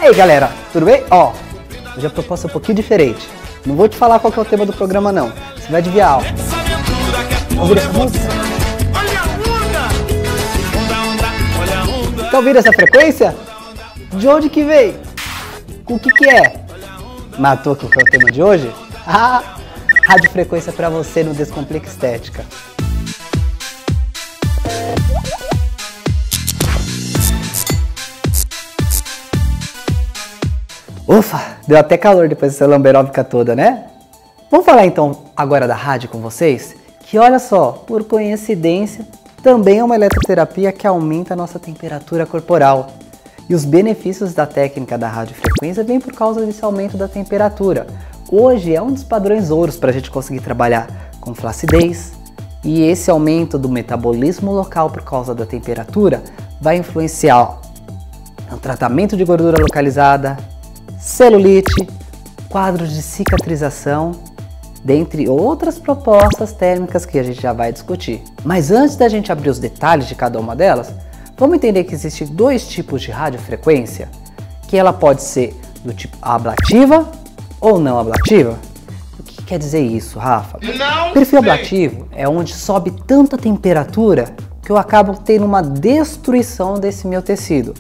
E aí galera, tudo bem? Ó, hoje a proposta é um pouquinho diferente. Não vou te falar qual que é o tema do programa não, você vai adivinhar a aula. Ouvir essa música? Tá ouvindo essa frequência? De onde que veio? O que é? Matou que é o tema de hoje? Ah, radiofrequência pra você no Descomplica Estética. Ufa, deu até calor depois dessa lamberóbica toda, né? Vamos falar então agora da rádio com vocês? Que olha só, por coincidência, também é uma eletroterapia que aumenta a nossa temperatura corporal. E os benefícios da técnica da radiofrequência vêm por causa desse aumento da temperatura. Hoje é um dos padrões ouros para a gente conseguir trabalhar com flacidez. E esse aumento do metabolismo local por causa da temperatura vai influenciar no tratamento de gordura localizada, celulite, quadros de cicatrização, dentre outras propostas térmicas que a gente já vai discutir. Mas antes da gente abrir os detalhes de cada uma delas, vamos entender que existem dois tipos de radiofrequência, que ela pode ser do tipo ablativa ou não ablativa. O que quer dizer isso, Rafa? O perfil ablativo é onde sobe tanta temperatura que eu acabo tendo uma destruição desse meu tecido.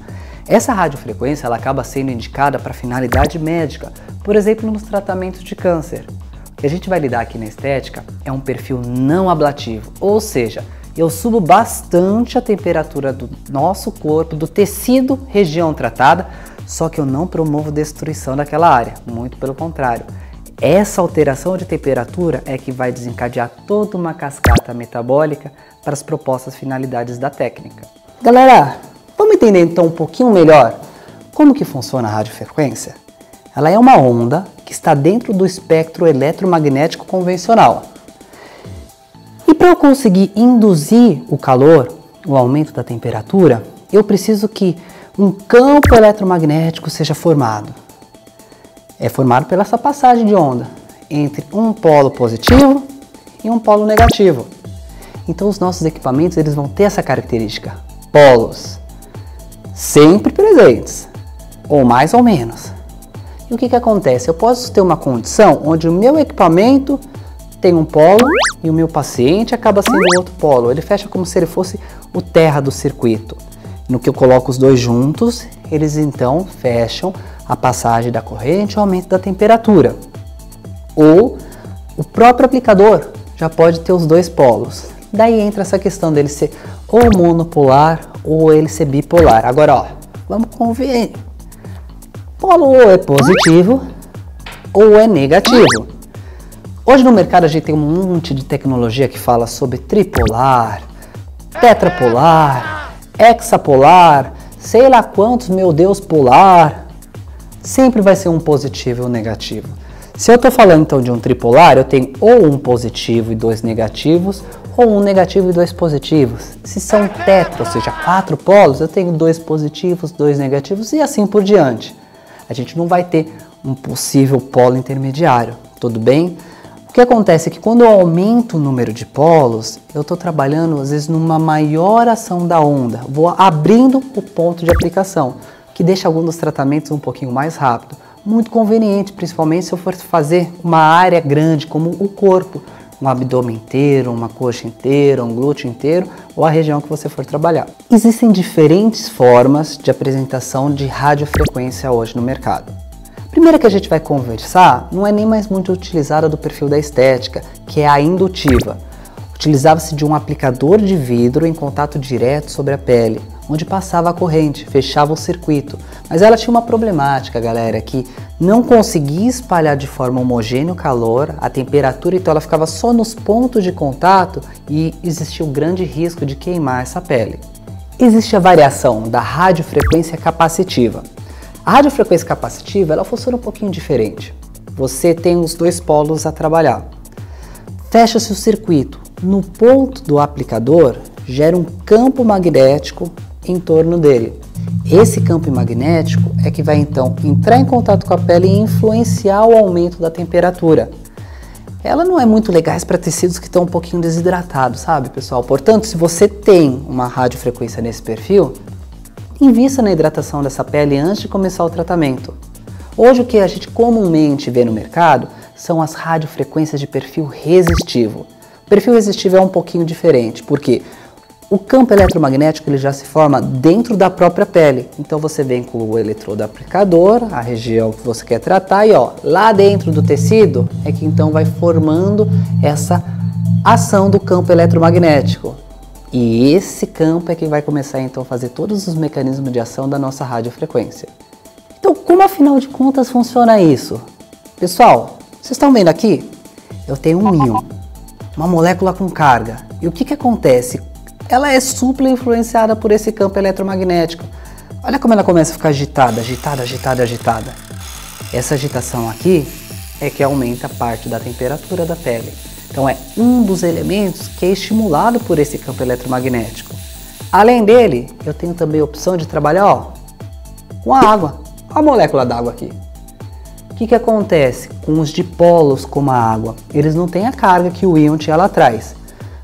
Essa radiofrequência ela acaba sendo indicada para finalidade médica, por exemplo, nos tratamentos de câncer. O que a gente vai lidar aqui na estética é um perfil não ablativo, ou seja, eu subo bastante a temperatura do nosso corpo, do tecido, região tratada, só que eu não promovo destruição daquela área, muito pelo contrário. Essa alteração de temperatura é que vai desencadear toda uma cascata metabólica para as propostas finalidades da técnica. Galera, vamos entender então um pouquinho melhor como que funciona a radiofrequência? Ela é uma onda que está dentro do espectro eletromagnético convencional. E para eu conseguir induzir o calor, o aumento da temperatura, eu preciso que um campo eletromagnético seja formado. É formado pela essa passagem de onda entre um polo positivo e um polo negativo. Então os nossos equipamentos eles vão ter essa característica, polos sempre presentes, ou mais ou menos. E o que acontece? Eu posso ter uma condição onde o meu equipamento tem um polo e o meu paciente acaba sendo outro polo. Ele fecha como se ele fosse o terra do circuito. No que eu coloco os dois juntos, eles então fecham a passagem da corrente e o aumento da temperatura. Ou o próprio aplicador já pode ter os dois polos. Daí entra essa questão dele ser ou monopolar ou ele ser bipolar. Agora, ó, vamos convir. Polo ou é positivo ou é negativo. Hoje no mercado a gente tem um monte de tecnologia que fala sobre tripolar, tetrapolar, hexapolar, sei lá quantos, meu Deus, polar. Sempre vai ser um positivo ou um negativo. Se eu estou falando então de um tripolar, eu tenho ou um positivo e dois negativos, ou um negativo e dois positivos. Se são tetra, ou seja, 4 polos, eu tenho 2 positivos, 2 negativos e assim por diante. A gente não vai ter um possível polo intermediário, tudo bem? O que acontece é que quando eu aumento o número de polos, eu estou trabalhando às vezes numa maior ação da onda, vou abrindo o ponto de aplicação, que deixa alguns dos tratamentos um pouquinho mais rápido. Muito conveniente, principalmente se eu for fazer uma área grande como o corpo, um abdômen inteiro, uma coxa inteira, um glúteo inteiro ou a região que você for trabalhar. Existem diferentes formas de apresentação de radiofrequência hoje no mercado. A primeira que a gente vai conversar não é nem mais muito utilizada do perfil da estética, que é a indutiva. Utilizava-se de um aplicador de vidro em contato direto sobre a pele, onde passava a corrente, fechava o circuito. Mas ela tinha uma problemática, galera, que não conseguia espalhar de forma homogênea o calor, a temperatura, então ela ficava só nos pontos de contato e existia um grande risco de queimar essa pele. Existe a variação da radiofrequência capacitiva. A radiofrequência capacitiva ela funciona um pouquinho diferente. Você tem os dois polos a trabalhar. Fecha-se o circuito. No ponto do aplicador, gera um campo magnético em torno dele. Esse campo magnético é que vai então entrar em contato com a pele e influenciar o aumento da temperatura. Ela não é muito legal para tecidos que estão um pouquinho desidratados, sabe, pessoal? Portanto, se você tem uma radiofrequência nesse perfil, invista na hidratação dessa pele antes de começar o tratamento. Hoje o que a gente comumente vê no mercado são as radiofrequências de perfil resistivo. O perfil resistivo é um pouquinho diferente, porque o campo eletromagnético ele já se forma dentro da própria pele. Então você vem com o eletrodo aplicador, a região que você quer tratar, e lá dentro do tecido é que então vai formando essa ação do campo eletromagnético. E esse campo é que vai começar então a fazer todos os mecanismos de ação da nossa radiofrequência. Então, como afinal de contas funciona isso? Pessoal, vocês estão vendo aqui? Eu tenho um íon, uma molécula com carga. E o que acontece? Ela é super influenciada por esse campo eletromagnético. Olha como ela começa a ficar agitada, agitada, agitada, agitada. Essa agitação aqui é que aumenta parte da temperatura da pele. Então é um dos elementos que é estimulado por esse campo eletromagnético. Além dele, eu tenho também a opção de trabalhar com a água. Olha a molécula d'água aqui. O que acontece com os dipolos como a água? Eles não têm a carga que o íon tinha lá atrás.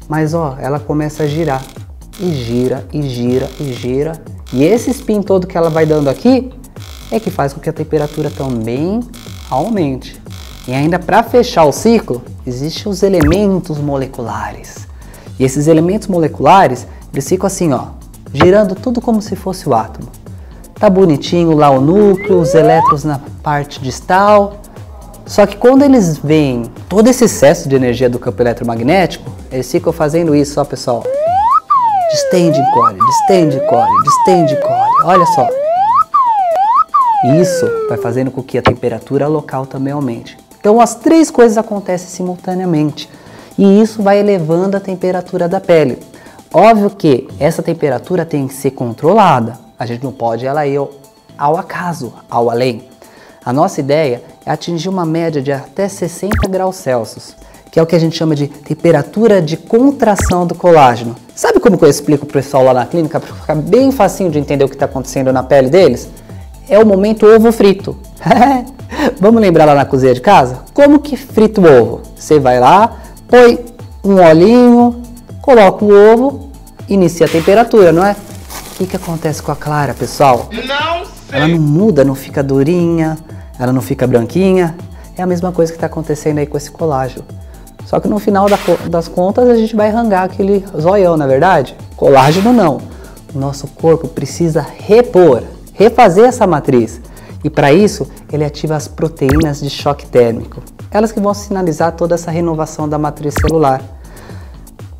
Mas ela começa a girar, e gira, e gira, e gira. E esse spin todo que ela vai dando aqui é que faz com que a temperatura também aumente. E ainda para fechar o ciclo, existem os elementos moleculares. E esses elementos moleculares, eles ficam assim, girando tudo como se fosse o átomo. Tá bonitinho lá o núcleo, os elétrons na parte distal. Só que quando eles veem todo esse excesso de energia do campo eletromagnético, eles ficam fazendo isso, pessoal. Distende, encolhe, distende, encolhe, distende, encolhe. Olha só. Isso vai fazendo com que a temperatura local também aumente. Então as três coisas acontecem simultaneamente. E isso vai elevando a temperatura da pele. Óbvio que essa temperatura tem que ser controlada. A gente não pode ela ir ao acaso, ao além. A nossa ideia é atingir uma média de até 60 graus Celsius, que é o que a gente chama de temperatura de contração do colágeno. Sabe como que eu explico para o pessoal lá na clínica para ficar bem facinho de entender o que está acontecendo na pele deles? É o momento ovo frito. Vamos lembrar lá na cozinha de casa? Como que frita o ovo? Você vai lá, põe um olhinho, coloca o ovo, inicia a temperatura, não é? O que acontece com a clara, pessoal? Não sei. Ela não muda, não fica durinha, ela não fica branquinha. É a mesma coisa que está acontecendo aí com esse colágeno. Só que no final das contas a gente vai arrancar aquele zoião, na verdade? Colágeno não. O nosso corpo precisa refazer essa matriz. E para isso ele ativa as proteínas de choque térmico. Elas que vão sinalizar toda essa renovação da matriz celular.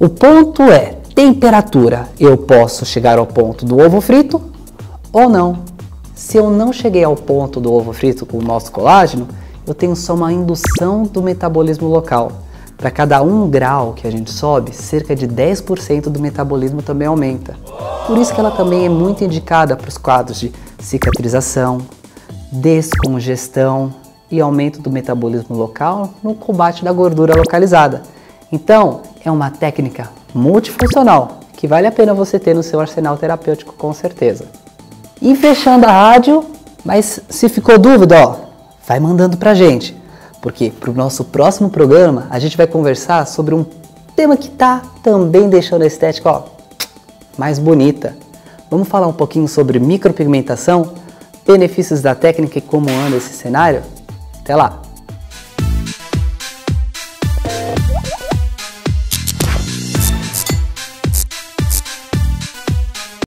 O ponto é temperatura. Eu posso chegar ao ponto do ovo frito ou não. Se eu não cheguei ao ponto do ovo frito com o nosso colágeno, eu tenho só uma indução do metabolismo local. Para cada 1 grau que a gente sobe, cerca de 10% do metabolismo também aumenta. Por isso que ela também é muito indicada para os quadros de cicatrização, descongestão e aumento do metabolismo local no combate da gordura localizada. Então, é uma técnica multifuncional que vale a pena você ter no seu arsenal terapêutico com certeza. E fechando a rádio, mas se ficou dúvida, vai mandando pra gente, porque pro nosso próximo programa a gente vai conversar sobre um tema que tá também deixando a estética mais bonita. Vamos falar um pouquinho sobre micropigmentação, benefícios da técnica e como anda esse cenário? Até lá!